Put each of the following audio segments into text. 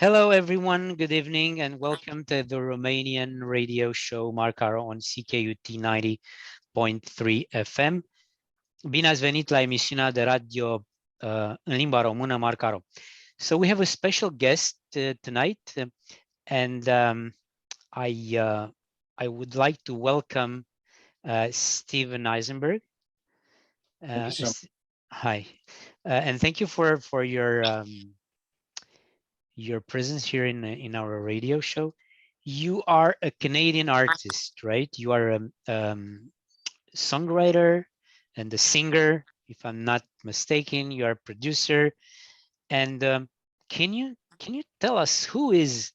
Hello, everyone. Good evening, and welcome to the Romanian radio show Marca-RO on CKUT 90.3 FM. Bine ați venit la emisiunea de radio în limba română Marca-RO. So we have a special guest tonight, and I would like to welcome Steven Eisenberg. Thank you so much. Hi, and thank you for your presence here in our radio show. You are a Canadian artist, right? You are a songwriter and a singer, if I'm not mistaken. You are a producer. And can you tell us who is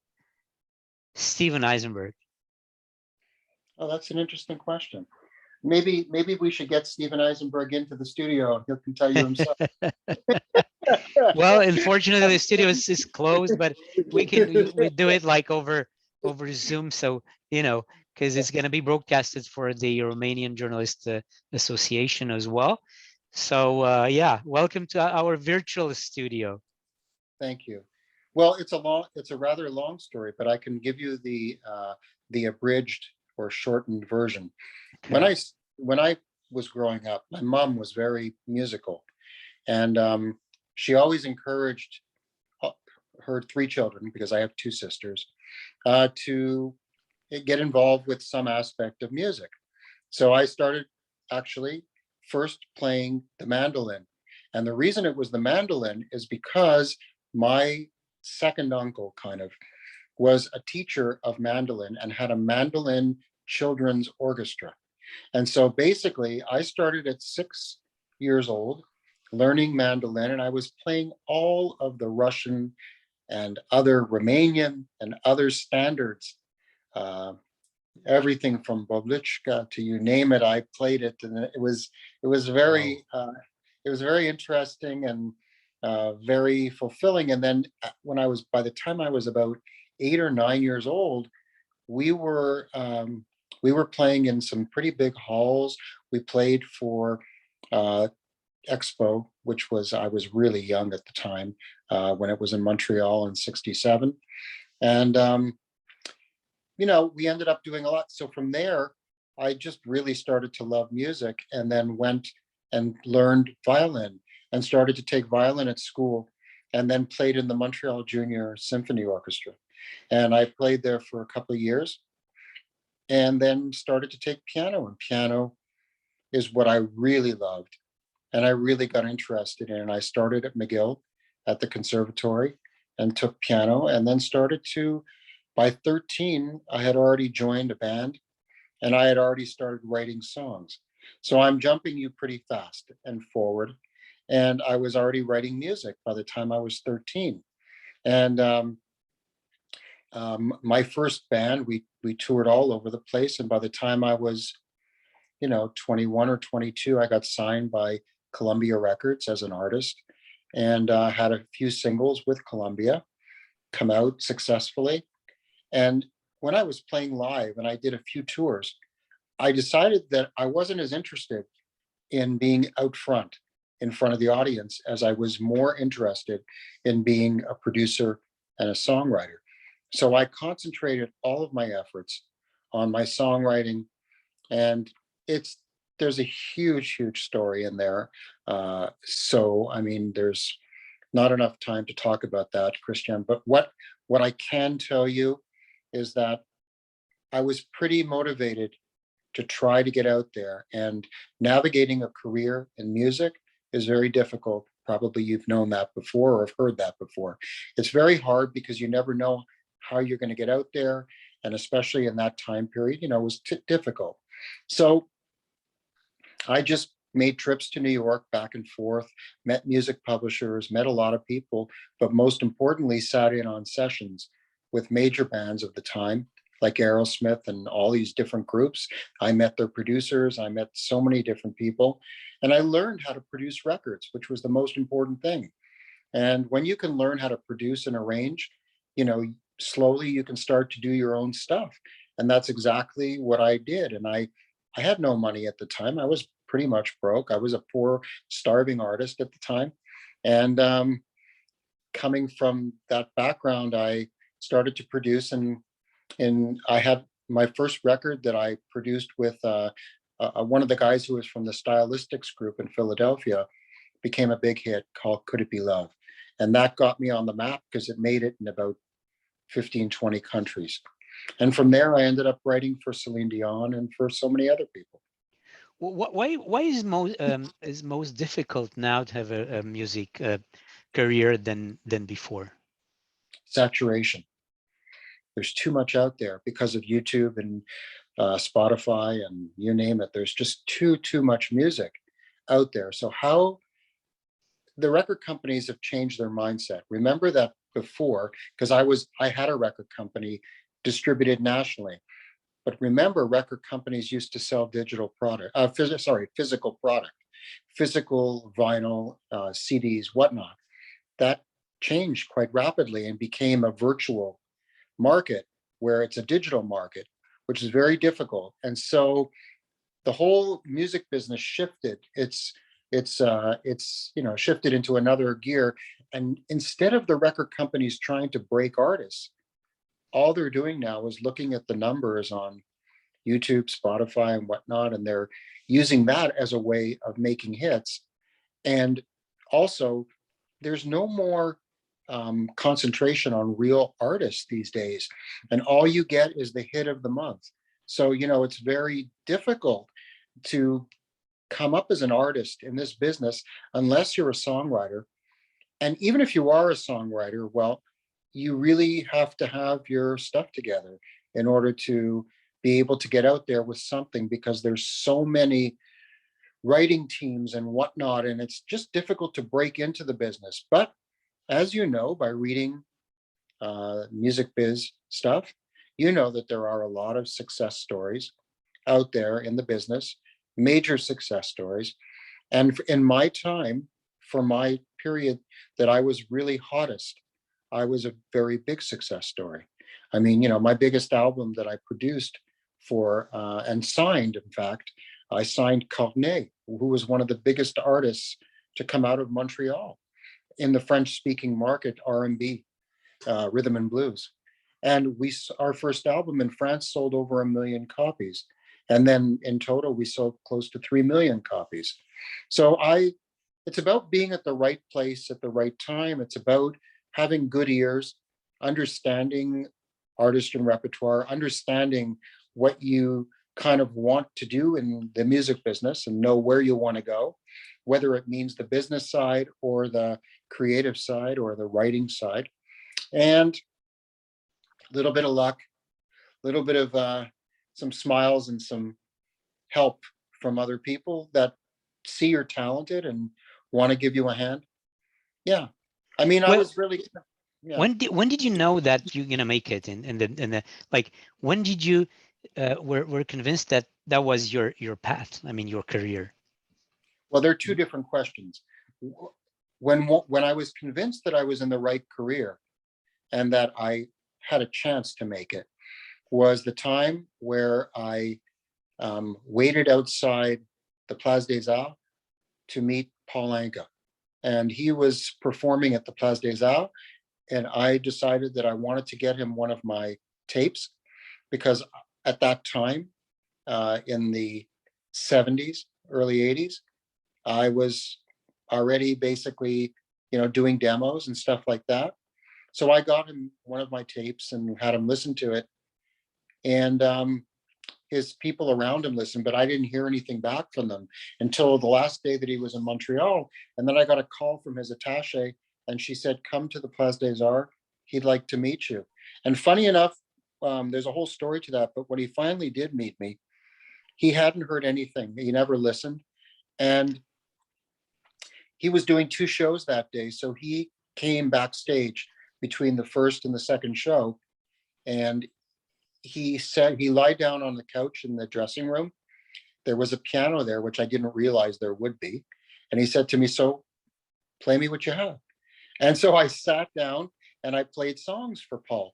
Steven Eisenberg? Oh, that's an interesting question. Maybe we should get Steven Eisenberg into the studio and he can tell you himself. Well, unfortunately, the studio is closed, but we do it like over Zoom. So, because it's going to be broadcasted for the Romanian Journalist Association as well. So, yeah, welcome to our virtual studio. Thank you. Well, it's a rather long story, but I can give you the abridged or shortened version. Okay. When I was growing up, my mom was very musical, and she always encouraged her three children, because I have two sisters, to get involved with some aspect of music. So I started actually first playing the mandolin. And the reason it was the mandolin is because my second uncle was a teacher of mandolin and had a mandolin children's orchestra. And so basically I started at 6 years old learning mandolin, and I was playing all of the Russian and other Romanian and other standards, everything from Boblichka to you name it, I played it, and it was very interesting and very fulfilling. And then by the time I was about 8 or 9 years old, we were playing in some pretty big halls. We played for Expo, which I was really young at the time, when it was in Montreal in '67. And, we ended up doing a lot. So from there, I just really started to love music, and then went and learned violin and started to take violin at school, and then played in the Montreal Junior Symphony Orchestra. And I played there for a couple of years, and then started to take piano, and piano is what I really loved. And I really got interested in it. I started at McGill at the conservatory and took piano, and then by 13, I had already joined a band, and I had already started writing songs. So I'm jumping you pretty fast and forward. And I was already writing music by the time I was 13. And my first band, we toured all over the place. And by the time I was, 21 or 22, I got signed by Columbia Records as an artist, and had a few singles with Columbia come out successfully. And when I was playing live and I did a few tours, I decided that I wasn't as interested in being out front in front of the audience as I was more interested in being a producer and a songwriter. So I concentrated all of my efforts on my songwriting, and there's a huge story in there. So, I mean, there's not enough time to talk about that, Christian, but what I can tell you is that I was pretty motivated to try to get out there, and navigating a career in music is very difficult. Probably you've known that before or have heard that before. It's very hard because you never know how you're going to get out there. And especially in that time period, it was difficult. So I just made trips to New York back and forth, met music publishers, met a lot of people, but most importantly, sat in on sessions with major bands of the time, like Aerosmith and all these different groups. I met their producers, I met so many different people, and I learned how to produce records, which was the most important thing. And when you can learn how to produce and arrange, slowly you can start to do your own stuff. And that's exactly what I did. And I had no money at the time. I was pretty much broke. I was a poor, starving artist at the time. And coming from that background, I started to produce, and I had my first record that I produced with one of the guys who was from the Stylistics group in Philadelphia, became a big hit called Could It Be Love? And that got me on the map because it made it in about 15, 20 countries. And from there, I ended up writing for Celine Dion and for so many other people. Why is most difficult now to have a music career than before? Saturation. There's too much out there because of YouTube and Spotify and you name it. There's just too much music out there. So how the record companies have changed their mindset. Remember that before, because I had a record company distributed nationally. But remember, record companies used to sell digital product, physical product, physical vinyl, CDs, whatnot. That changed quite rapidly and became a virtual market where it's a digital market, which is very difficult. And so the whole music business shifted. It's shifted into another gear. And instead of the record companies trying to break artists, all they're doing now is looking at the numbers on YouTube, Spotify, and whatnot, and they're using that as a way of making hits. And also, there's no more concentration on real artists these days, and all you get is the hit of the month. So, it's very difficult to come up as an artist in this business unless you're a songwriter. And even if you are a songwriter, well, you really have to have your stuff together in order to be able to get out there with something, because there's so many writing teams and whatnot, and it's just difficult to break into the business. But as you know, by reading music biz stuff, you know that there are a lot of success stories out there in the business, major success stories. And in my time, for my period that I was really hottest, I was a very big success story. I mean, my biggest album that I produced for and signed, in fact, I signed Carmen, who was one of the biggest artists to come out of Montreal in the French-speaking market, R&B, rhythm and blues. And our first album in France sold over 1 million copies. And then in total, we sold close to 3 million copies. So it's about being at the right place at the right time. It's about having good ears, understanding artist and repertoire, understanding what you kind of want to do in the music business and know where you want to go, whether it means the business side or the creative side or the writing side. And a little bit of luck, a little bit of some smiles and some help from other people that see you're talented and want to give you a hand. Yeah. I mean, I was really, yeah. When did you know that you're gonna make it? And the like, when did you were convinced that that was your path? I mean, your career. Well, there are two different questions. When I was convinced that I was in the right career and that I had a chance to make it, was the time where I waited outside the Place des Arts to meet Paul Anka. And he was performing at the Place des Arts, and I decided that I wanted to get him one of my tapes, because at that time, in the 70s, early 80s, I was already basically, doing demos and stuff like that. So I got him one of my tapes and had him listen to it. And his people around him listened, but I didn't hear anything back from them until the last day that he was in Montreal. And then I got a call from his attaché, and she said, come to the Place des Arts. He'd like to meet you. And funny enough, there's a whole story to that. But when he finally did meet me, he hadn't heard anything. He never listened. And he was doing 2 shows that day. So he came backstage between the first and the second show. And he said, he lied down on the couch in the dressing room. There was a piano there, which I didn't realize there would be. And he said to me, so play me what you have. And so I sat down and I played songs for Paul.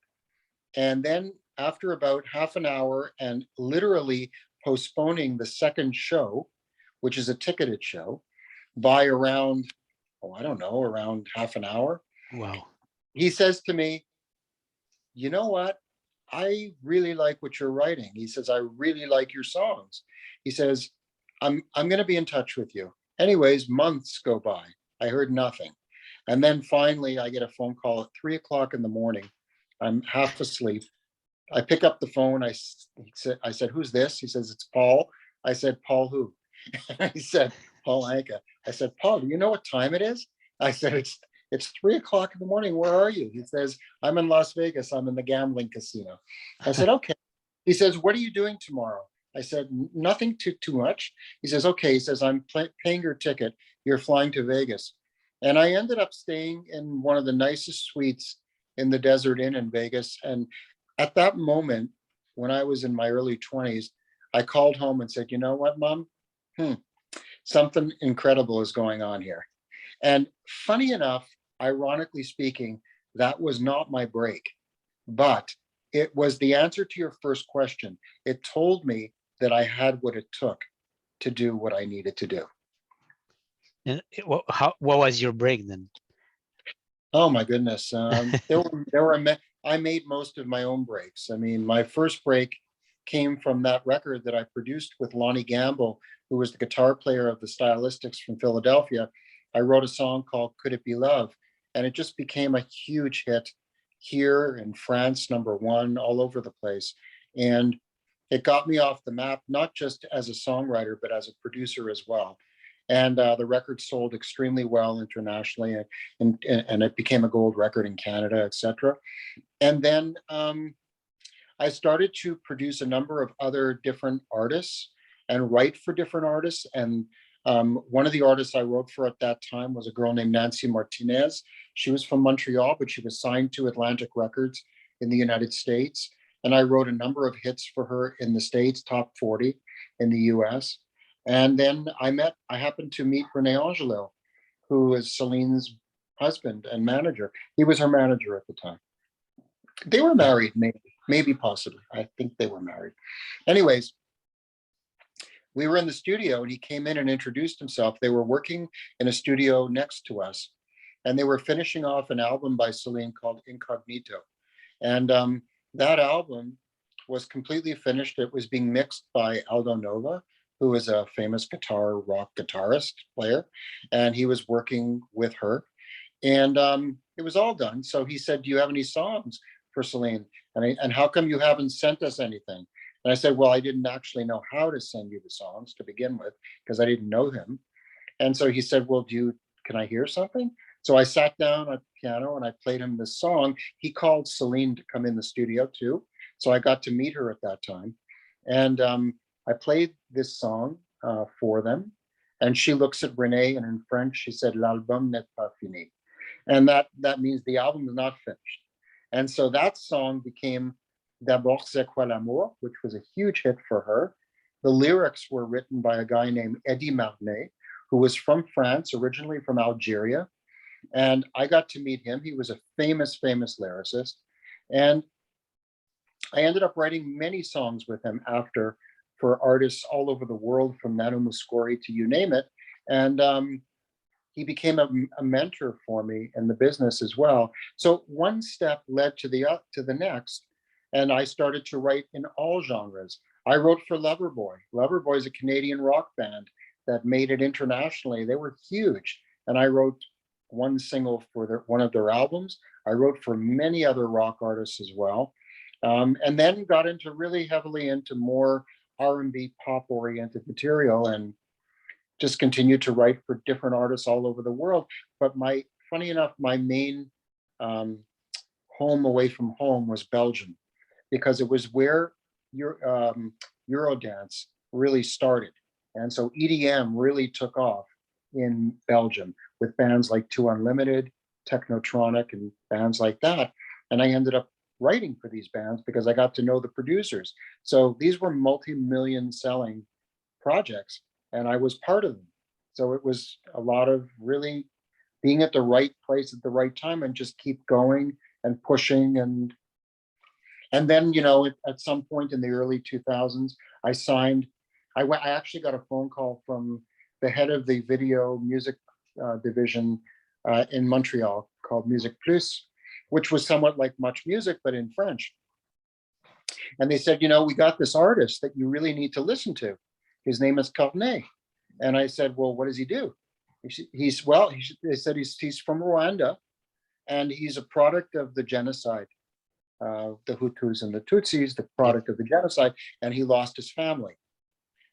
And then after about half an hour and literally postponing the second show, which is a ticketed show, by around, around half an hour. Wow. he says to me, you know what? I really like what you're writing. He says, I really like your songs. He says, I'm going to be in touch with you. Anyways, months go by. I heard nothing. And then finally, I get a phone call at 3 o'clock in the morning. I'm half asleep. I pick up the phone. I said, who's this? He says, it's Paul. I said, Paul who? He said, Paul Anka. I said, Paul, do you know what time it is? I said, it's 3 o'clock in the morning. Where are you? He says, I'm in Las Vegas. I'm in the gambling casino. I said, okay. He says, what are you doing tomorrow? I said, nothing too much. He says, okay. He says, I'm paying your ticket. You're flying to Vegas. And I ended up staying in one of the nicest suites in the Desert Inn in Vegas. And at that moment, when I was in my early 20s, I called home and said, you know what, Mom? Something incredible is going on here. And funny enough, ironically speaking, that was not my break, but it was the answer to your first question. It told me that I had what it took to do what I needed to do. And what was your break then? Oh my goodness. I made most of my own breaks. I mean, my first break came from that record that I produced with Lonnie Gamble, who was the guitar player of the Stylistics from Philadelphia. I wrote a song called Could It Be Love? And it just became a huge hit here in France, #1, all over the place. And it got me off the map, not just as a songwriter, but as a producer as well. And the record sold extremely well internationally, and it became a gold record in Canada, etc. And then I started to produce a number of other different artists and write for different artists. And one of the artists I wrote for at that time was a girl named Nancy Martinez. She was from Montreal, but she was signed to Atlantic Records in the United States. And I wrote a number of hits for her in the States, top 40 in the US. And then I happened to meet Rene Angelo, who is Celine's husband and manager. He was her manager at the time. They were married, maybe possibly. I think they were married. Anyways, we were in the studio and he came in and introduced himself. They were working in a studio next to us, and they were finishing off an album by Celine called Incognito. And that album was completely finished. It was being mixed by Aldo Nova, who is a famous rock guitarist player, and he was working with her. And it was all done. So he said, do you have any songs for Celine? And how come you haven't sent us anything? And I said, well, I didn't actually know how to send you the songs to begin with, because I didn't know him. And so he said, well, can I hear something? So I sat down at the piano and I played him this song. He called Celine to come in the studio too. So I got to meet her at that time. And I played this song for them. And she looks at Renee, and in French, she said, l'album n'est pas fini. And that means the album is not finished. And so that song became D'abord c'est quoi l'amour, which was a huge hit for her. The lyrics were written by a guy named Eddy Marnay, who was from France, originally from Algeria. And I got to meet him. He was a famous lyricist. And I ended up writing many songs with him after, for artists all over the world, from Nano Muscori to you name it. And he became a mentor for me in the business as well. So one step led to the next, and I started to write in all genres. I wrote for Loverboy. Loverboy is a Canadian rock band that made it internationally. They were huge, and I wrote one single for one of their albums. I wrote for many other rock artists as well, and then got into really heavily into more R&B pop-oriented material, and just continued to write for different artists all over the world. But funny enough, my main home away from home was Belgium, because it was where Eurodance really started. And so EDM really took off in Belgium with bands like Two Unlimited, Technotronic, and bands like that. And I ended up writing for these bands because I got to know the producers. So these were multi-million selling projects, and I was part of them. So it was a lot of really being at the right place at the right time, and just keep going and pushing. And then, at some point in the early 2000s, I actually got a phone call from the head of the video music division in Montreal called Music Plus. which was somewhat like Much Music, but in French. And they said, we got this artist that you really need to listen to. His name is Carmen. And I said, well, what does he do? They said he's from Rwanda, and he's a product of the genocide, the Hutus and the Tutsis, the product of the genocide, and he lost his family.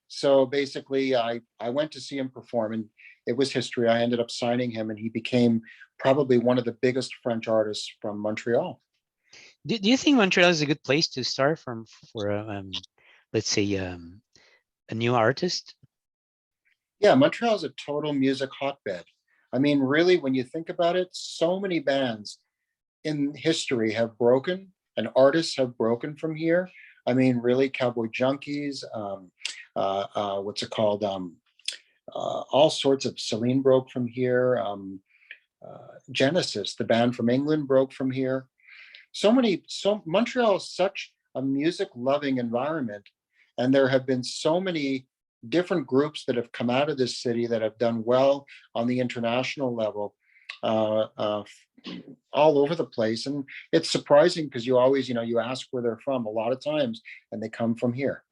So basically, I went to see him perform, and it was history. I ended up signing him, and he became probably one of the biggest French artists from Montreal. Do you think Montreal is a good place to start for let's say, a new artist? Yeah, Montreal is a total music hotbed. I mean, really, when you think about it, so many bands in history have broken, and artists have broken from here. I mean, really, Cowboy Junkies, what's it called? All sorts of, Celine broke from here. Genesis, the band from England, broke from here. Montreal is such a music loving environment, and there have been so many different groups that have come out of this city that have done well on the international level, all over the place. And it's surprising because you always, you ask where they're from a lot of times, and they come from here.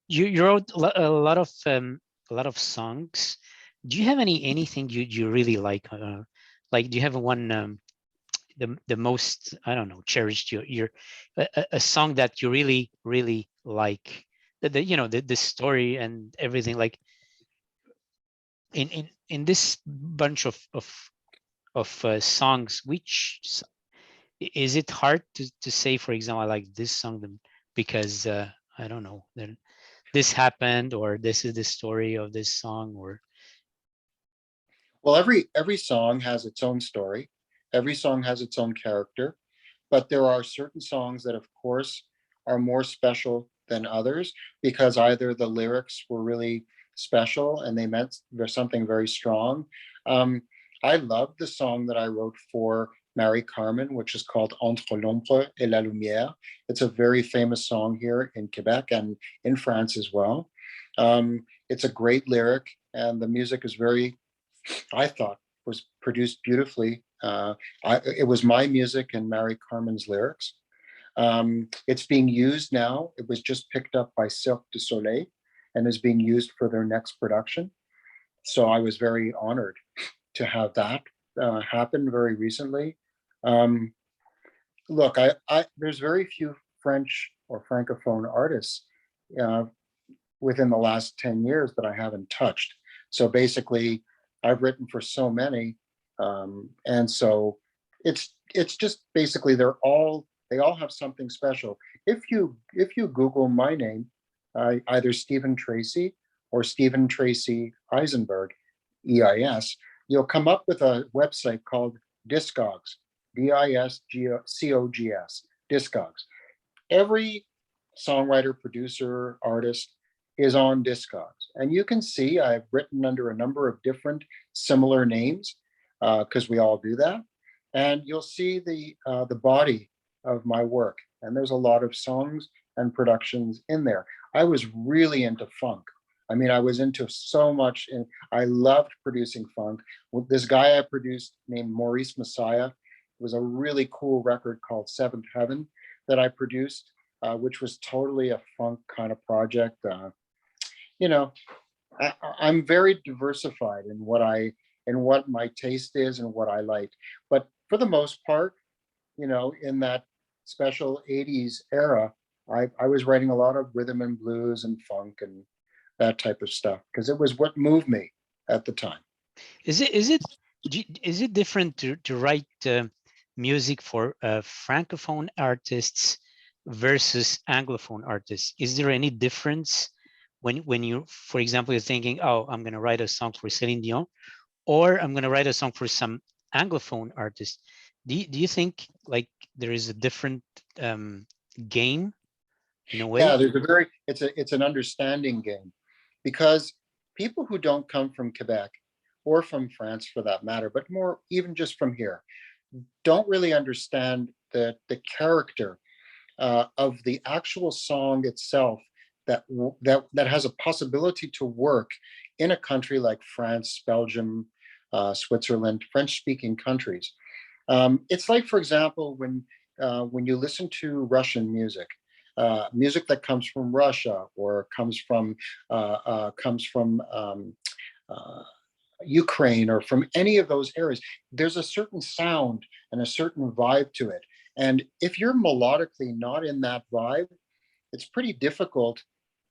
You wrote a lot of songs. Do you have anything you really like? Like, do you have one the most, I don't know, cherished a song that you really like? The story and everything, like in this bunch of songs, which is it hard to say, for example, I like this song because I don't know, then this happened, or this is the story of this song? Or well, every song has its own story, every song has its own character, but there are certain songs that, of course, are more special than others because either the lyrics were really special and they meant there's something very strong. I love the song that I wrote for Mary Carmen, which is called Entre l'ombre et la lumière. It's a very famous song here in Quebec and in France as well. It's a great lyric, and the music is very, I thought, was produced beautifully. It was my music and Mary Carmen's lyrics. It's being used now. It was just picked up by Cirque du Soleil and is being used for their next production. So I was very honored to have that happen very recently. Look, there's very few French or Francophone artists within the last 10 years that I haven't touched. So basically, I've written for so many, and so it's just basically they all have something special. If you Google my name, either Stephen Tracy or Stephen Tracy Eisenberg, EIS, you'll come up with a website called Discogs, DISCOGS, Discogs. Every songwriter, producer, artist is on Discogs, and you can see I've written under a number of different similar names because we all do that, and you'll see the body of my work, and there's a lot of songs and productions in there. I was really into funk. I mean, I was into so much, and I loved producing funk. This guy I produced named Maurice Messiah, it was a really cool record called Seventh Heaven that I produced, which was totally a funk kind of project. I'm very diversified in what my taste is and what I like. But for the most part, in that special 80s era, I was writing a lot of rhythm and blues and funk and that type of stuff because it was what moved me at the time. Is it different to write music for Francophone artists versus Anglophone artists? Is there any difference when you, for example, you're thinking, oh, I'm going to write a song for Celine Dion, or I'm going to write a song for some Anglophone artist? Do you think like there is a different game in a way? Yeah, it's an understanding game, because people who don't come from Quebec or from France for that matter, but more even just from here, don't really understand the character of the actual song itself that has a possibility to work in a country like France, Belgium, Switzerland, French-speaking countries. It's like, for example, when you listen to Russian music, music that comes from Russia or comes from uh, Ukraine or from any of those areas, there's a certain sound and a certain vibe to it. And if you're melodically not in that vibe, it's pretty difficult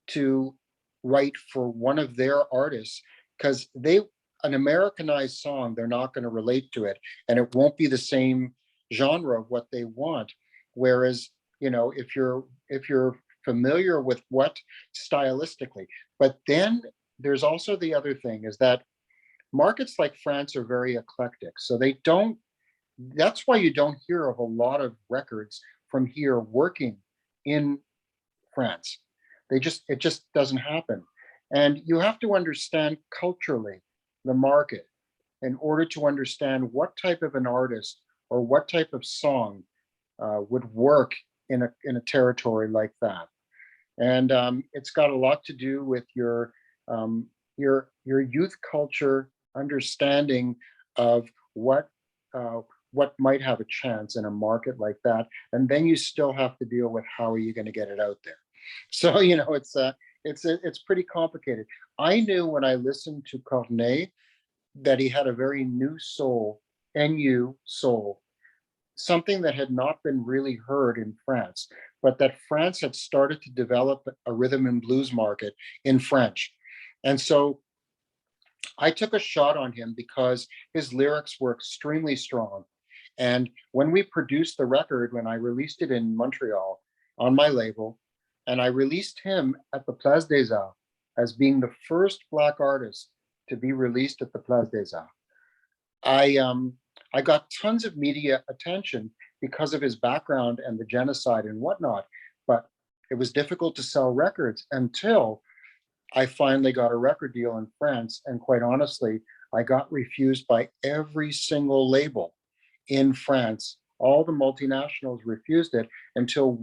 to write for one of their artists because an Americanized song, they're not going to relate to it and it won't be the same genre of what they want. Whereas, if you're familiar with what stylistically, but then there's also the other thing is that markets like France are very eclectic. So that's why you don't hear of a lot of records from here working in France. It just doesn't happen. And you have to understand culturally the market in order to understand what type of an artist or what type of song would work in a territory like that. And it's got a lot to do with um, your youth culture understanding of what might have a chance in a market like that, and then you still have to deal with how are you going to get it out there. So it's pretty complicated. I knew when I listened to Corneille that he had a very new soul, nu soul, something that had not been really heard in France, but that France had started to develop a rhythm and blues market in French. And so I took a shot on him because his lyrics were extremely strong. And when we produced the record, when I released it in Montreal on my label, and I released him at the Place des Arts as being the first Black artist to be released at the Place des Arts, I got tons of media attention because of his background and the genocide and whatnot, but it was difficult to sell records until I finally got a record deal in France. And quite honestly, I got refused by every single label in France. All the multinationals refused it until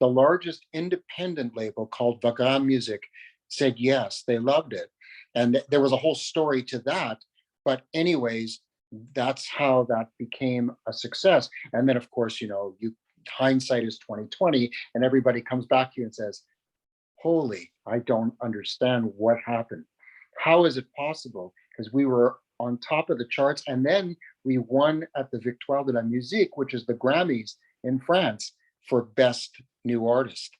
the largest independent label called Vagram Music said yes, they loved it. And there was a whole story to that. But anyways, that's how that became a success. And then, of course, hindsight is 2020, and everybody comes back to you and says, holy, I don't understand what happened. How is it possible? Because we were on top of the charts, and then we won at the Victoire de la Musique, which is the Grammys in France, for Best New Artist.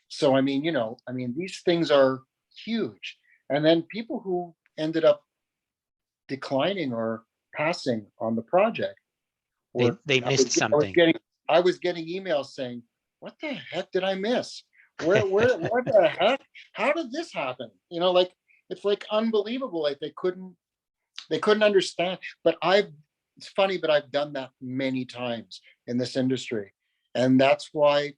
So, these things are huge. And then people who ended up declining or passing on the project, or they missed something. I was getting emails saying, what the heck did I miss? What the heck? How did this happen? It's like unbelievable. Like they couldn't understand. But it's funny, but I've done that many times in this industry. And that's why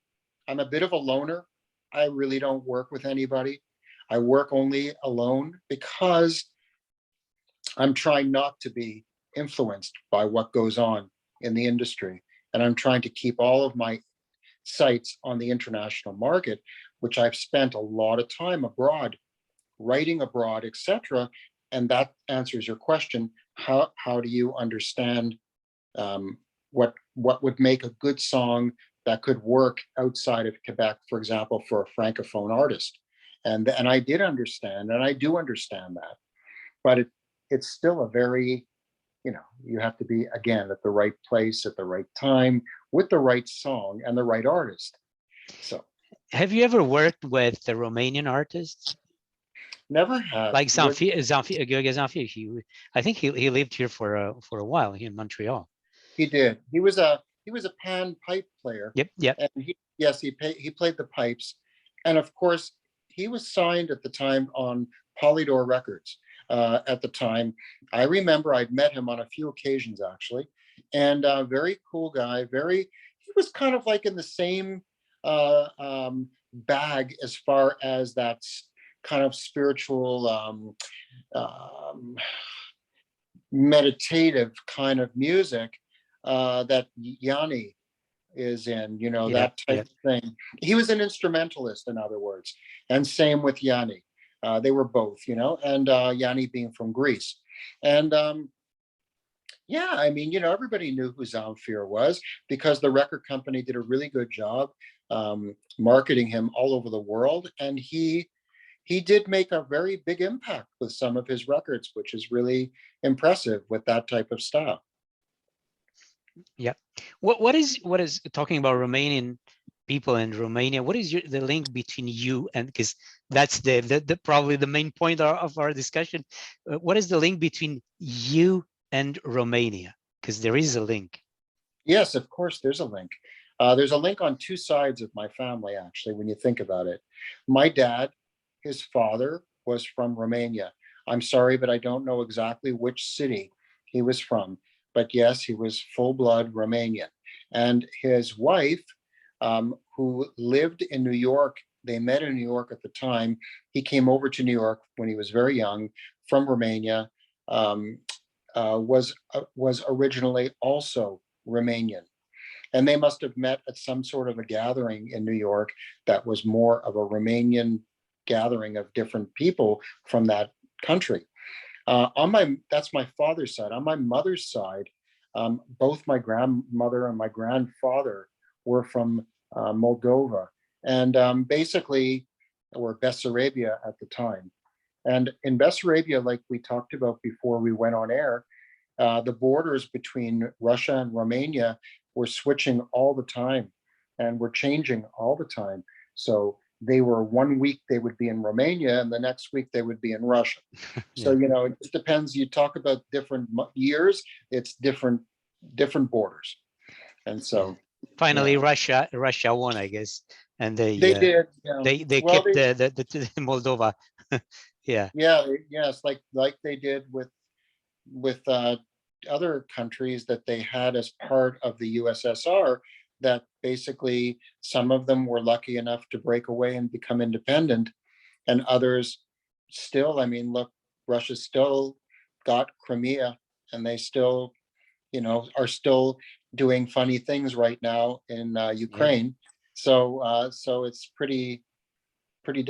I'm a bit of a loner. I really don't work with anybody. I work only alone because I'm trying not to be influenced by what goes on in the industry. And I'm trying to keep all of my sites on the international market, which I've spent a lot of time abroad, writing abroad, etc. And that answers your question. How do you understand what would make a good song that could work outside of Quebec, for example, for a Francophone artist? And I did understand, and I do understand that. But it's still a very, you have to be, again, at the right place at the right time with the right song and the right artist. So, have you ever worked with the Romanian artists? Never have. Like Zamfi, I think he lived here for a while here in Montreal. He did. He was a pan pipe player. Yep. And he played the pipes, and of course he was signed at the time on Polydor Records. At the time, I remember I'd met him on a few occasions actually, and very cool guy. He was kind of like in the same bag as far as that kind of spiritual, meditative kind of music that Yanni is in, that type of thing. He was an instrumentalist, in other words, and same with Yanni. They were both, and Yanni being from Greece. And Yeah, I mean, everybody knew who Zamfir was because the record company did a really good job marketing him all over the world, and he did make a very big impact with some of his records, which is really impressive with that type of style. Yeah. What is talking about Romanian people in Romania? What is the link between you and, because that's the probably the main point of our discussion. What is the link between you and Romania? Because there is a link. Yes, of course, there's a link. There's a link on two sides of my family, actually, when you think about it. My dad, his father was from Romania. I'm sorry, but I don't know exactly which city he was from. But yes, he was full blood Romanian. And his wife, who lived in New York, they met in New York at the time. He came over to New York when he was very young from Romania, um, was originally also Romanian. And they must have met at some sort of a gathering in New York that was more of a Romanian gathering of different people from that country. That's my father's side. On my mother's side, both my grandmother and my grandfather were from Moldova, and basically, or Bessarabia at the time. And in Bessarabia, like we talked about before we went on air, the borders between Russia and Romania were switching all the time and were changing all the time. So they were 1 week they would be in Romania and the next week they would be in Russia. So, Yeah. it just depends. You talk about different years, it's different borders. And Yeah. so, Finally, yeah, Russia won, I guess, and they did. Yeah. they Well, kept the Moldova. Yeah. yes, like they did with other countries that they had as part of the USSR, that basically some of them were lucky enough to break away and become independent, and others still, I mean, look, Russia still got Crimea, and they still, are still doing funny things right now in Yeah. Ukraine. So it's pretty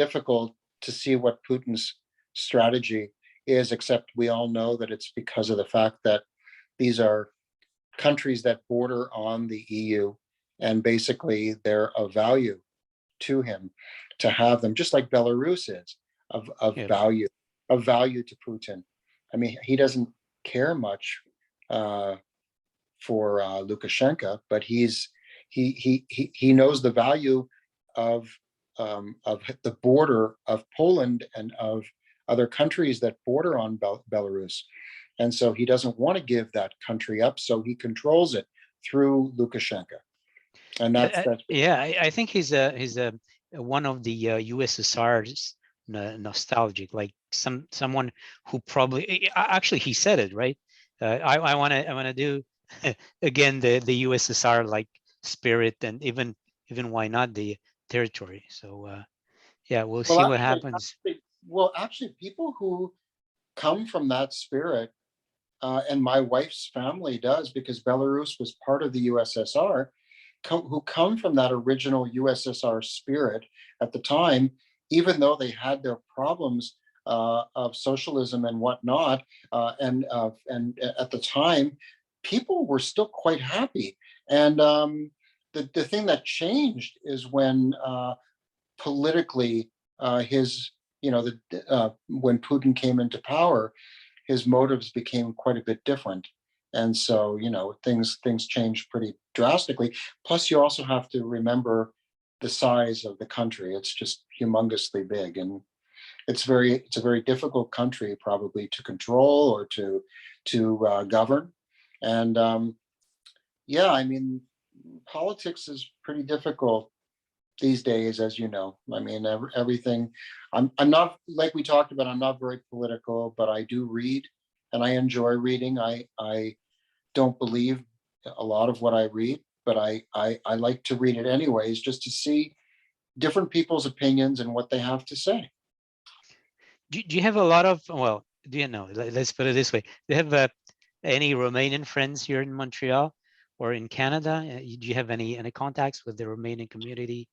difficult to see what Putin's strategy is, except we all know that it's because of the fact that these are countries that border on the EU, and basically they're of value to him to have them, just like Belarus is Yeah. of value to Putin. I mean, he doesn't care much uh, for Lukashenko, but he knows the value of the border of Poland and of other countries that border on Belarus. And so he doesn't want to give that country up, so he controls it through Lukashenko. And that's Yeah. I think he's one of the USSR's nostalgic, like someone who probably actually he said it right. I want to do again the USSR like spirit, and even why not the territory. So yeah, we'll well see what actually, happens. actually people who come from that spirit, and my wife's family does, because Belarus was part of the USSR, who come from that original USSR spirit at the time, even though they had their problems of socialism and whatnot, and at the time, people were still quite happy. And the thing that changed is when politically his, when Putin came into power, his motives became quite a bit different. And so, things changed pretty drastically. Plus, you also have to remember the size of the country. It's just humongously big, and it's a very difficult country probably to control or to govern. And yeah, I mean, politics is pretty difficult these days, as you know. I mean, everything. I'm not, like we talked about. I'm not very political, but I do read, and I enjoy reading. I don't believe a lot of what I read, but I like to read it anyways, just to see different people's opinions and what they have to say. Do you have a lot of, well, do you know, let's put it this way, do you have any Romanian friends here in Montreal or in Canada? Do you have any contacts with the Romanian community?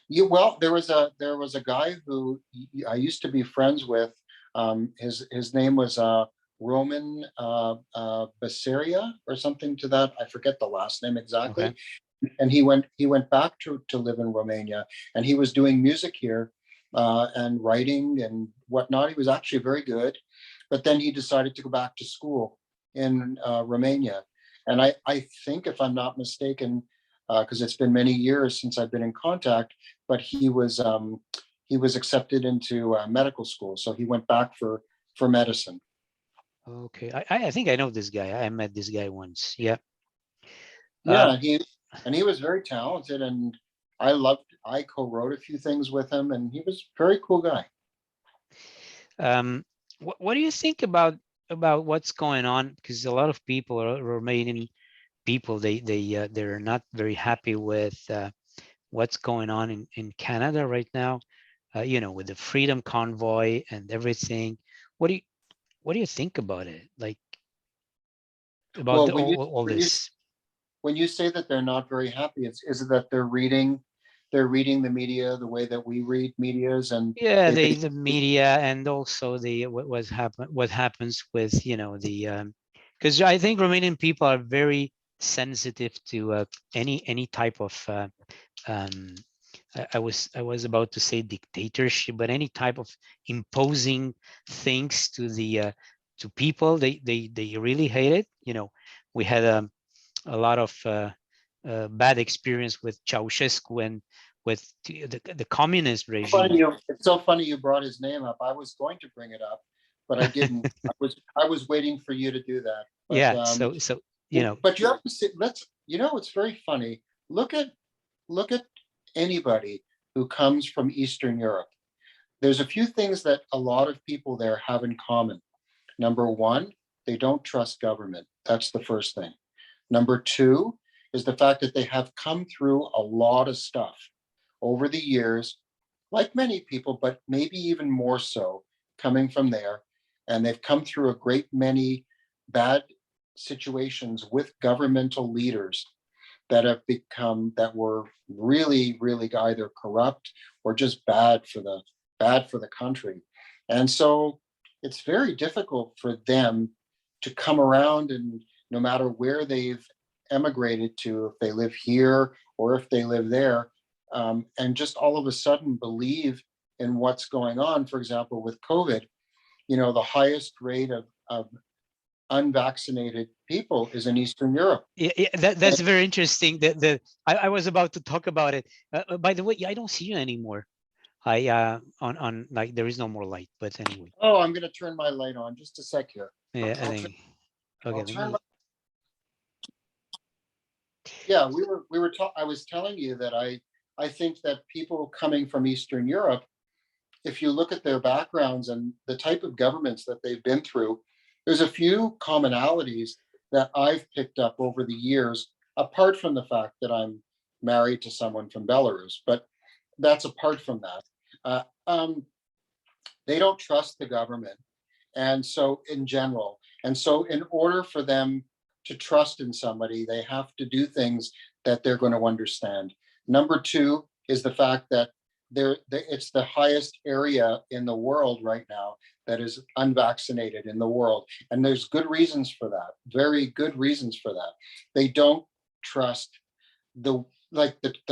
Well, there was a guy who I used to be friends with. His name was Roman Basiria or something to that. I forget the last name exactly. Okay. And he went back to live in Romania, and he was doing music here and writing and whatnot. He was actually very good, but then he decided to go back to school in Romania. And I think, if I'm not mistaken, because it's been many years since I've been in contact, but he was accepted into medical school, so he went back for medicine. Okay. I think I know this guy. I met this guy once. Yeah. Yeah, he was very talented, and I co-wrote a few things with him, and he was a very cool guy. What do you think about what's going on? Because a lot of people, Romanian people, they're not very happy with what's going on in Canada right now. With the Freedom Convoy and everything. What do you think about it? Like about Well, all this? when you say that they're not very happy, is it that they're reading the media the way that we read medias, and Yeah, they the media, and also the what happens with the because I think Romanian people are very sensitive to any type of um, I was about to say dictatorship, but any type of imposing things to people, they really hate it. We had a lot of bad experience with Ceausescu and with the communist regime. It's so funny you brought his name up. I was going to bring it up, but I didn't. I was waiting for you to do that. But, Yeah, so but you have to see. It's very funny. Look at anybody who comes from Eastern Europe. There's a few things that a lot of people there have in common. Number one, they don't trust government. That's the first thing. Number two is the fact that they have come through a lot of stuff over the years, like many people, but maybe even more so coming from there. And they've come through a great many bad situations with governmental leaders that were really, really either corrupt or just bad for the country. And so it's very difficult for them to come around, and no matter where they've emigrated to, if they live here or if they live there, and just all of a sudden believe in what's going on. For example, with COVID, the highest rate of unvaccinated people is in Eastern Europe. yeah, that's very interesting. I was about to talk about it. By the way, I don't see you anymore. I on like there is no more light, but anyway. Oh, I'm going to turn my light on just a sec here. Yeah, I think. Okay, I'll let turn me. Yeah, I was telling you that I think that people coming from Eastern Europe, if you look at their backgrounds and the type of governments that they've been through, there's a few commonalities that I've picked up over the years, apart from the fact that I'm married to someone from Belarus. But that's apart from that. They don't trust the government. And so, in general, and so in order for them to trust in somebody, they have to do things that they're going to understand. Number two is the fact that it's the highest area in the world right now that is unvaccinated in the world. And there's good reasons for that, very good reasons for that. They don't trust the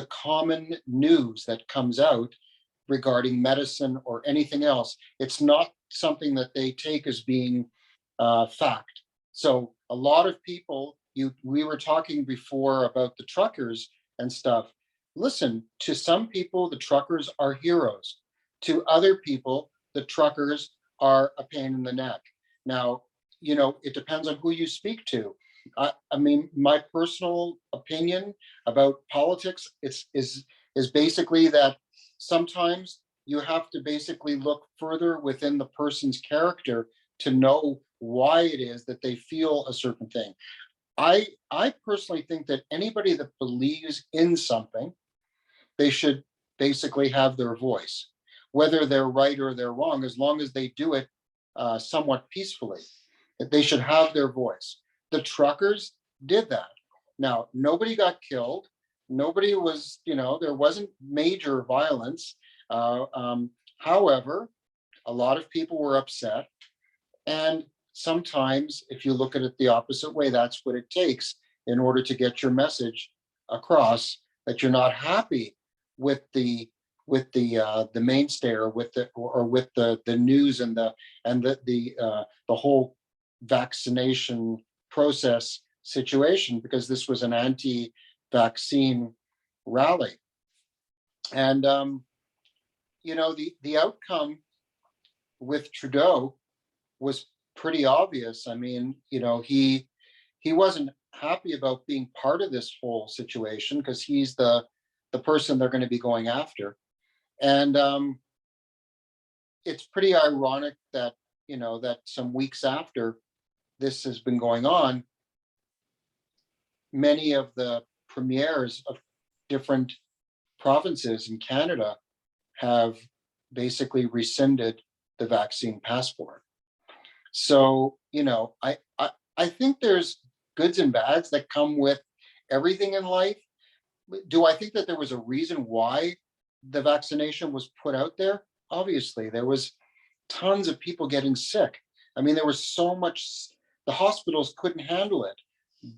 common news that comes out regarding medicine or anything else. It's not something that they take as being fact. So a lot of people, we were talking before about the truckers and stuff. Listen, to some people, the truckers are heroes. To other people, the truckers are a pain in the neck. Now, it depends on who you speak to. I mean, my personal opinion about politics is basically that sometimes you have to basically look further within the person's character to know why it is that they feel a certain thing. I personally think that anybody that believes in something, they should basically have their voice, whether they're right or they're wrong, as long as they do it somewhat peacefully. That they should have their voice. The truckers did that. Now, nobody got killed. Nobody was, there wasn't major violence. However, a lot of people were upset. And sometimes if you look at it the opposite way, that's what it takes in order to get your message across, that you're not happy with the mainstay, or with the news and the whole vaccination process situation, because this was an anti-vaccine rally. And the outcome with Trudeau was pretty obvious. I mean, he wasn't happy about being part of this whole situation, because he's the person they're going to be going after. And it's pretty ironic that that some weeks after this has been going on, many of the premiers of different provinces in Canada have basically rescinded the vaccine passport. So, I think there's goods and bads that come with everything in life. Do I think that there was a reason why the vaccination was put out there? Obviously, there was tons of people getting sick. I mean, there was so much, the hospitals couldn't handle it.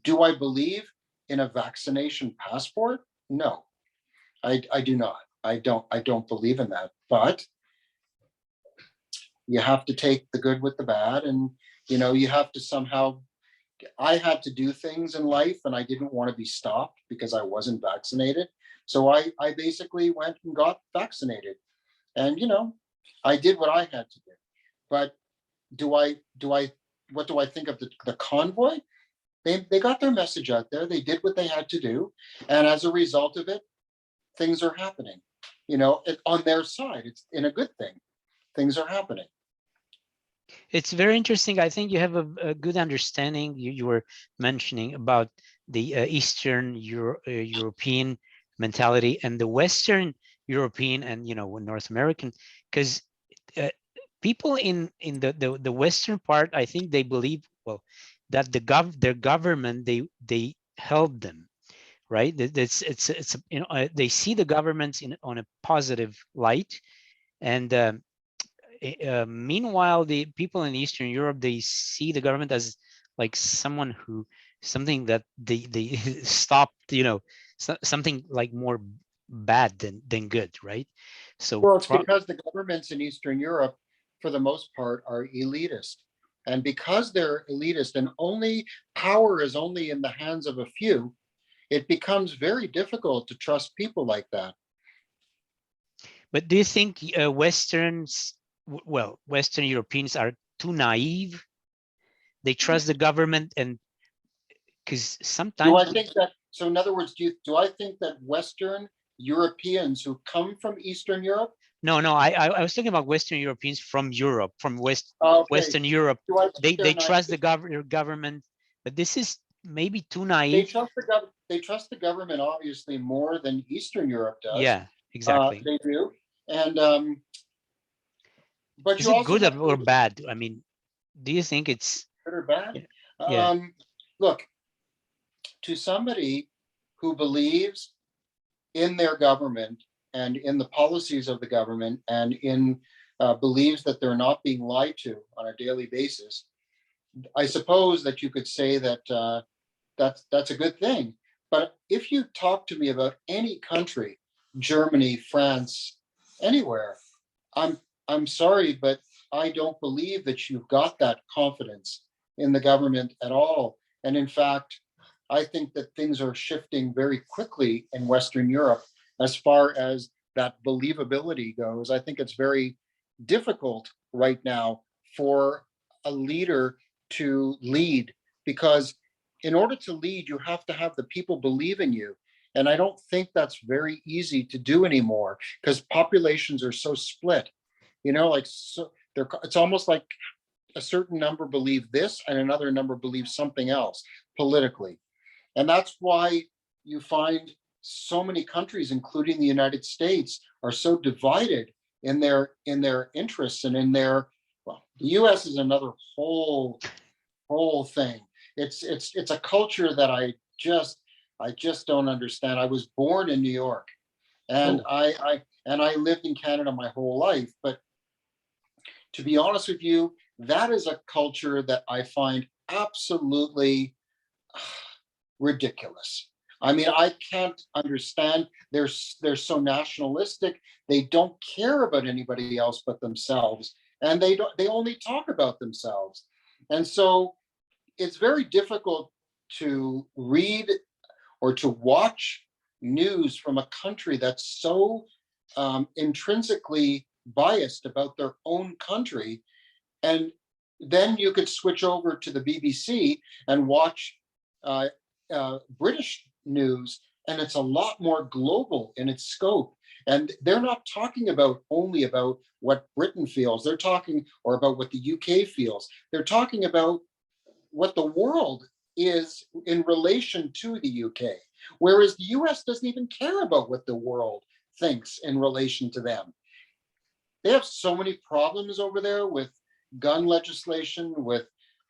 Do I believe in a vaccination passport? No, I do not. I don't believe in that. But you have to take the good with the bad, and you have to somehow. I had to do things in life, and I didn't want to be stopped because I wasn't vaccinated. So I basically went and got vaccinated, and I did what I had to do. But what do I think of the convoy? They got their message out there. They did what they had to do, and as a result of it, things are happening. On their side, it's in a good thing. Things are happening. It's very interesting. I think you have a good understanding. You were mentioning about the Eastern European mentality and the Western European and North American, because people in the Western part, I think they believe that their government they help them, right? It's they see the governments on a positive light, and meanwhile, the people in Eastern Europe, they see the government as like something that they stopped, something like more bad than good, right? So Well, it's because the governments in Eastern Europe, for the most part, are elitist. And because they're elitist and only power is only in the hands of a few, it becomes very difficult to trust people like that. But do you think Western Europeans are too naive? They trust the government, and because sometimes. Do I think that? So, in other words, do I think that Western Europeans who come from Eastern Europe? No, I was talking about Western Europeans from Europe, from Western Europe. They trust the government, but this is maybe too naive. They trust the government obviously more than Eastern Europe does. Yeah, exactly. They do, and but is it good or bad? I mean, do you think it's good or bad? Yeah. Look, to somebody who believes in their government and in the policies of the government and in believes that they're not being lied to on a daily basis, I suppose that you could say that that's a good thing. But if you talk to me about any country, Germany, France, anywhere, I'm sorry, but I don't believe that you've got that confidence in the government at all. And in fact, I think that things are shifting very quickly in Western Europe as far as that believability goes. I think it's very difficult right now for a leader to lead, because in order to lead, you have to have the people believe in you. And I don't think that's very easy to do anymore, because populations are so split. It's almost like a certain number believe this and another number believes something else politically. And that's why you find so many countries, including the United States, are so divided in their interests and in their, the US is another whole thing. It's a culture that I just don't understand. I was born in New York, and I lived in Canada my whole life, but to be honest with you, that is a culture that I find absolutely ridiculous. I mean, I can't understand. They're so nationalistic. They don't care about anybody else but themselves, and they only talk about themselves. And so it's very difficult to read or to watch news from a country that's so intrinsically biased about their own country. And then you could switch over to the BBC and watch uh, British news, and it's a lot more global in its scope. And they're not talking about only about what Britain feels. They're talking, or about what the UK feels. They're talking about what the world is in relation to the UK. Whereas the US doesn't even care about what the world thinks in relation to them. They have so many problems over there with gun legislation, with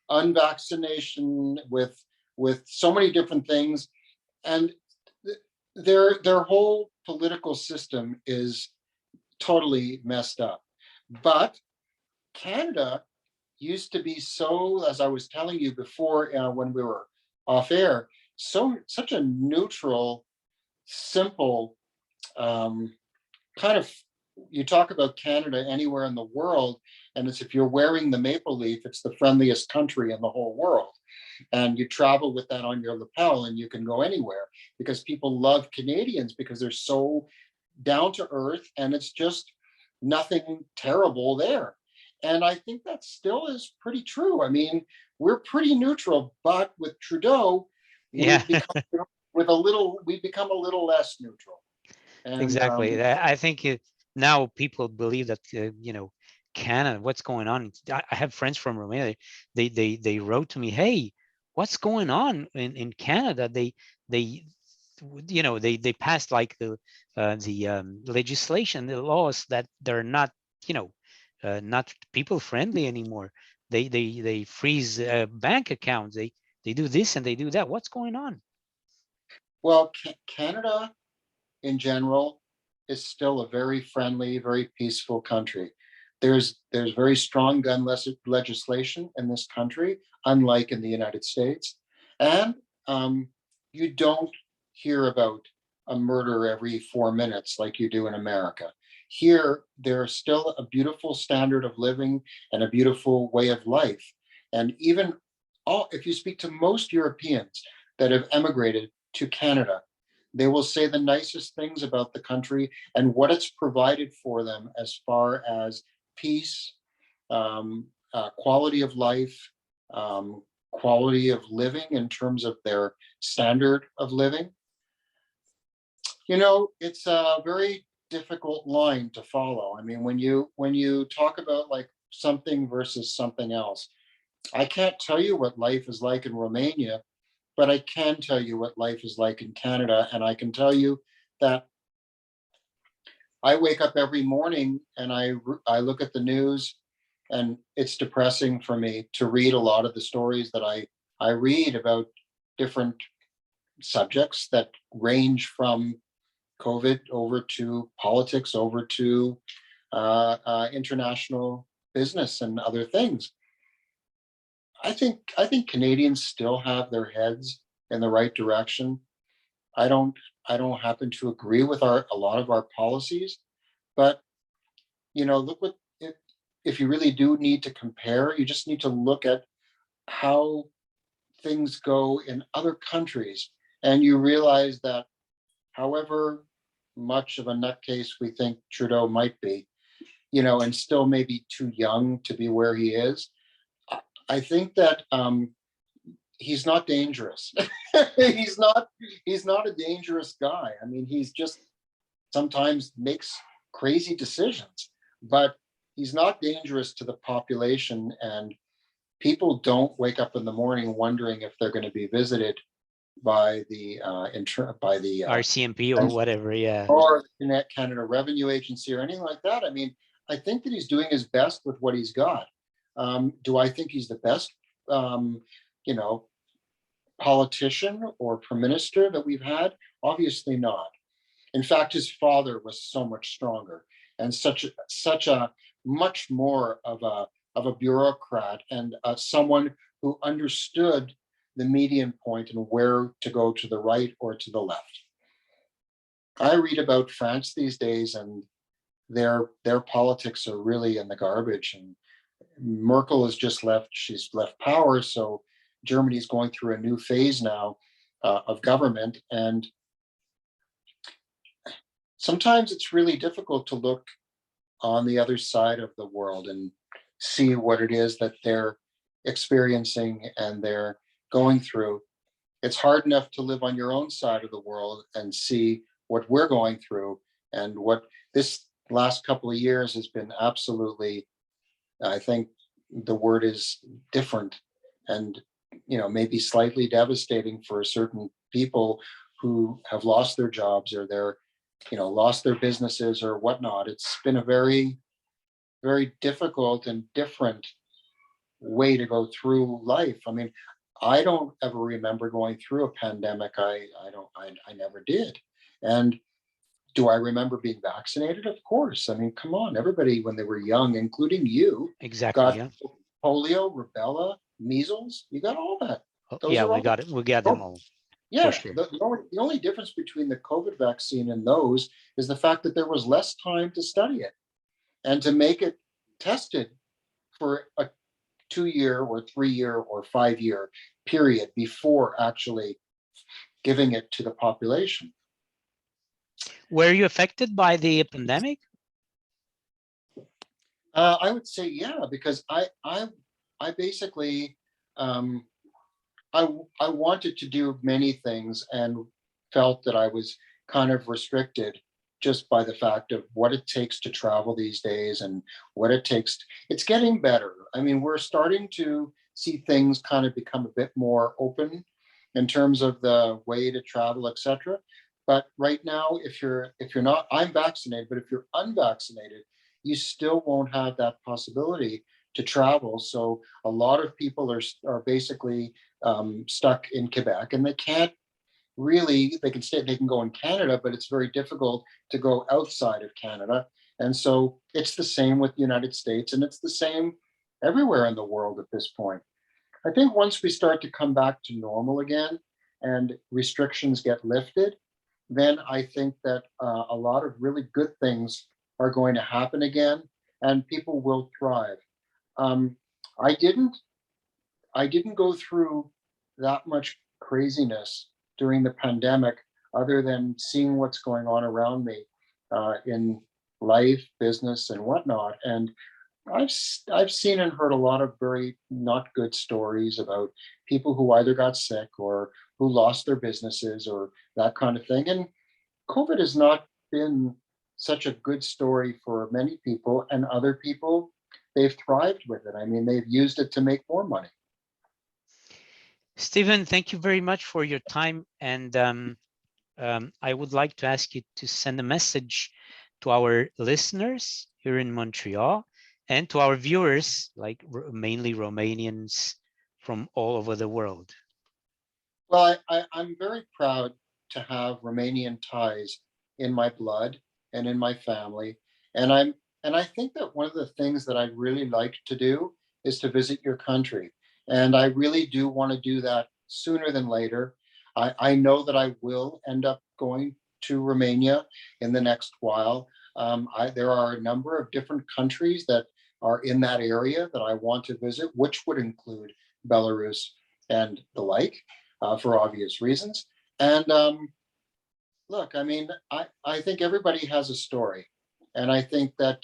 unvaccination, with so many different things, and their whole political system is totally messed up. But Canada used to be so, as I was telling you before when we were off air, such a neutral, simple kind of, you talk about Canada anywhere in the world, and it's, if you're wearing the maple leaf, it's the friendliest country in the whole world. And you travel with that on your lapel and you can go anywhere because people love Canadians because they're so down to earth, and it's just nothing terrible there. And I think that still is pretty true. I mean, we're pretty neutral, but with Trudeau, Yeah, we've become we've become a little less neutral. And exactly. I think now people believe that Canada, what's going on? I have friends from Romania. They wrote to me, hey, what's going on in Canada? They they passed like the legislation, the laws that they're not not people friendly anymore. They freeze bank accounts. They do this and they do that. What's going on? well, Canada in general is still a very friendly, very peaceful country. There's very strong gun legislation in this country, unlike in the United States, and you don't hear about a murder every 4 minutes like you do in America. Here, there's still a beautiful standard of living and a beautiful way of life. And even if you speak to most Europeans that have emigrated to Canada, they will say the nicest things about the country and what it's provided for them as far as peace, quality of life, quality of living in terms of their standard of living. You know, it's a very difficult line to follow. I mean, when you talk about like something versus something else, I can't tell you what life is like in Romania, but I can tell you what life is like in Canada. And I can tell you that I wake up every morning and I look at the news, and it's depressing for me to read a lot of the stories that I read about different subjects that range from COVID over to politics, over to international business and other things. I think Canadians still have their heads in the right direction. I don't I don't happen to agree with a lot of our policies, but look what, if you really do need to compare, you just need to look at how things go in other countries, and you realize that however much of a nutcase we think Trudeau might be, and still maybe too young to be where he is, I think that he's not dangerous. He's not a dangerous guy. I mean, he's just sometimes makes crazy decisions, but he's not dangerous to the population. And people don't wake up in the morning wondering if they're going to be visited by the RCMP or whatever. Yeah. or the Canada Revenue Agency or anything like that. I mean, I think that he's doing his best with what he's got. Do I think he's the best, you know, politician or prime minister that we've had? Obviously not. In fact, his father was so much stronger and such a much more of a of a bureaucrat and someone who understood the median point and where to go to the right or to the left. I read about France these days, and their politics are really in the garbage. And Merkel has just left; she's left power, so Germany's going through a new phase now of government. And sometimes it's really difficult to look on the other side of the world and see what it is that they're experiencing and they're going through. It's hard enough to live on your own side of the world and see what we're going through, and what this last couple of years has been absolutely, I think the word is different, and maybe slightly devastating for certain people who have lost their jobs or they're lost their businesses or whatnot. It's been a very, very difficult and different way to go through life. I mean, I don't ever remember going through a pandemic. I never did. And do I remember being vaccinated? Of course. I mean, come on, everybody when they were young, including you, Exactly. got Yeah. polio, rubella, measles. You got all that. Oh, Those yeah, are all. We got them all. Yeah, For sure. the only difference between the COVID vaccine and those is the fact that there was less time to study it and to make it tested for a 2-year or 3-year or 5-year period before actually giving it to the population. Were you affected by the pandemic? I would say, yeah, because I basically I wanted to do many things and felt that I was kind of restricted just by the fact of what it takes to travel these days and what it takes. It's getting better. I mean, we're starting to see things kind of become a bit more open in terms of the way to travel, etc. But right now, if you're not, I'm vaccinated, but if you're unvaccinated, you still won't have that possibility to travel. So a lot of people are basically stuck in Quebec, and they can't really. They can go in Canada, but it's very difficult to go outside of Canada. And so it's the same with the United States, and it's the same everywhere in the world at this point. I think once we start to come back to normal again and restrictions get lifted, then I think that a lot of really good things are going to happen again, and people will thrive. Um, I didn't go through that much craziness during the pandemic, other than seeing what's going on around me in life, business, and whatnot. And I've seen and heard a lot of very not good stories about people who either got sick or who lost their businesses or that kind of thing. And COVID has not been such a good story for many people, and other people, they've thrived with it. I mean, they've used it to make more money. Stephen, thank you very much for your time. And I would like to ask you to send a message to our listeners here in Montreal and to our viewers, like mainly Romanians from all over the world. Well, I'm very proud to have Romanian ties in my blood and in my family. And I think that one of the things that I'd really like to do is to visit your country. And I really do want to do that sooner than later. I know that I will end up going to Romania in the next while. There are a number of different countries that are in that area that I want to visit, which would include Belarus and the like, for obvious reasons. And look, I mean, I think everybody has a story. And I think that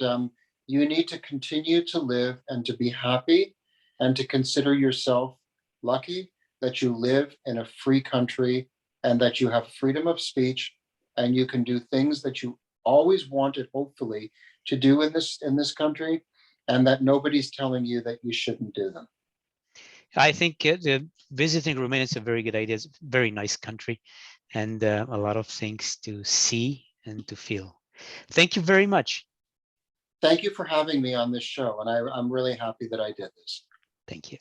you need to continue to live and to be happy and to consider yourself lucky that you live in a free country and that you have freedom of speech and you can do things that you always wanted, hopefully, to do in this country, and that nobody's telling you that you shouldn't do them. I think visiting Romania is a very good idea. It's a very nice country and a lot of things to see and to feel. Thank you very much. Thank you for having me on this show, and I'm really happy that I did this. Thank you.